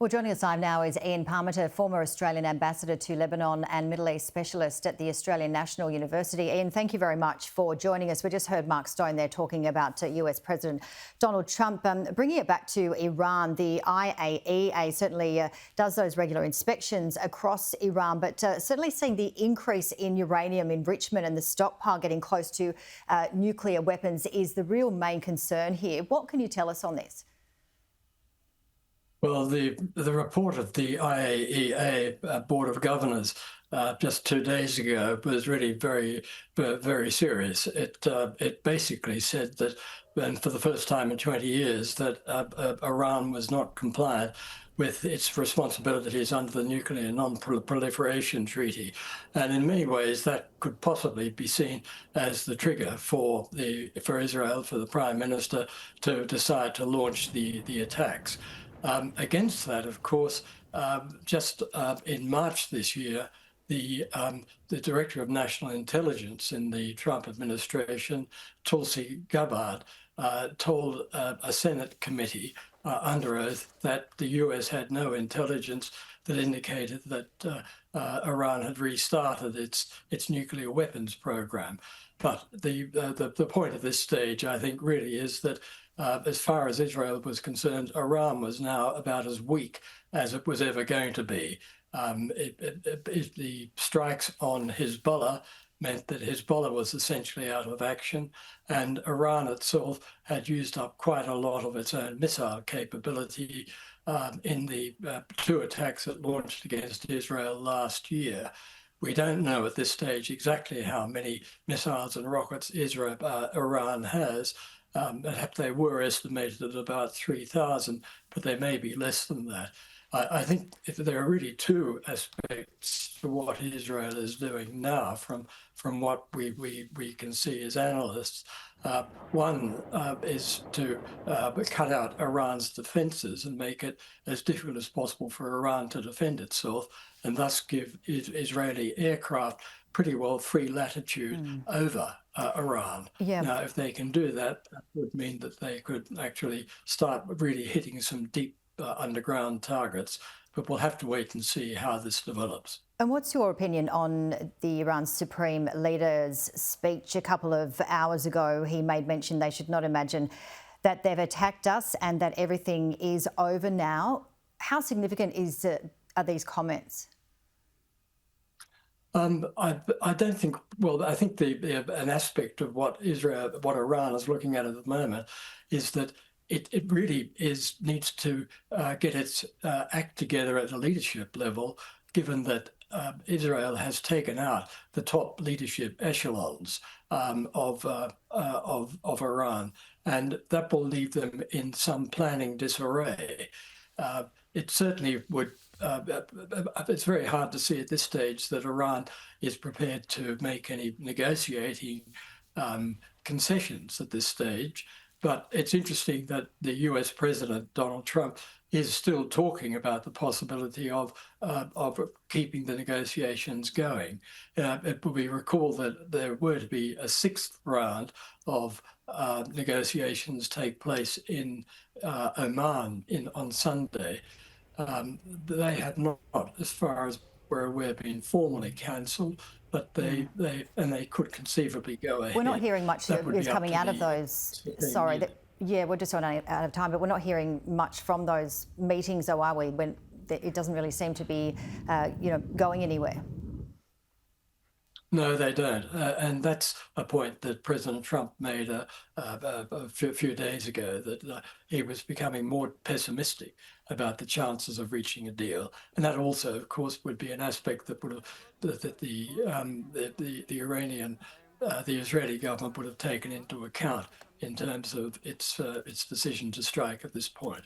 Well, joining us live now is Ian Parmeter, former Australian ambassador to Lebanon and Middle East specialist at the Australian National University. Ian, thank you very much for joining us. We just heard Mark Stone there talking about US President Donald Trump. Bringing it back to Iran, the IAEA certainly does those regular inspections across Iran, but certainly seeing the increase in uranium enrichment and the stockpile getting close to nuclear weapons is the real main concern here. What can you tell us on this? Well, the report of the IAEA Board of Governors just 2 days ago was really very serious. It basically said that, and for the first time in 20 years, that Iran was not compliant with its responsibilities under the Nuclear Non-Proliferation Treaty. And in many ways, that could possibly be seen as the trigger for Israel, for the Prime Minister, to decide to launch the attacks. Against that, of course, just in March this year, the Director of National Intelligence in the Trump administration, Tulsi Gabbard, told a Senate committee under oath that the US had no intelligence that indicated that Iran had restarted its nuclear weapons program. But the point of this stage, I think, really is that as far as Israel was concerned, Iran was now about as weak as it was ever going to be. The strikes on Hezbollah meant that Hezbollah was essentially out of action, and Iran itself had used up quite a lot of its own missile capability in the 2 attacks it launched against Israel last year. We don't know at this stage exactly how many missiles and rockets Iran has. They were estimated at about 3,000, but they may be less than that. I think there are really 2 aspects to what Israel is doing now from what we can see as analysts. One is to cut out Iran's defenses and make it as difficult as possible for Iran to defend itself, and thus give Israeli aircraft pretty well free latitude over Iran. Yeah. Now, if they can do that, that would mean that they could actually start really hitting some deep underground targets, but we'll have to wait and see how this develops. And what's your opinion on the Iran's Supreme Leader's speech a couple of hours ago? He made mention they should not imagine that they've attacked us and that everything is over now. How significant are these comments? I don't think. Well, I think an aspect of what Iran is looking at the moment is that it really needs to get its act together at the leadership level, given that Israel has taken out the top leadership echelons of Iran, and that will leave them in some planning disarray. It certainly would. It's very hard to see at this stage that Iran is prepared to make any negotiating concessions at this stage. But it's interesting that the US President, Donald Trump, is still talking about the possibility of keeping the negotiations going. It will be recalled that there were to be a 6th round of negotiations take place in Oman on Sunday. They have not, as far as we're aware, been formally cancelled, but they could conceivably go ahead. We're not hearing much is coming out of those. Sorry, we're just running out of time, but we're not hearing much from those meetings, though, are we? When it doesn't really seem to be, going anywhere. No, they don't, and that's a point that President Trump made a few days ago, that he was becoming more pessimistic about the chances of reaching a deal, and that also, of course, would be an aspect that the Israeli government would have taken into account in terms of its decision to strike at this point.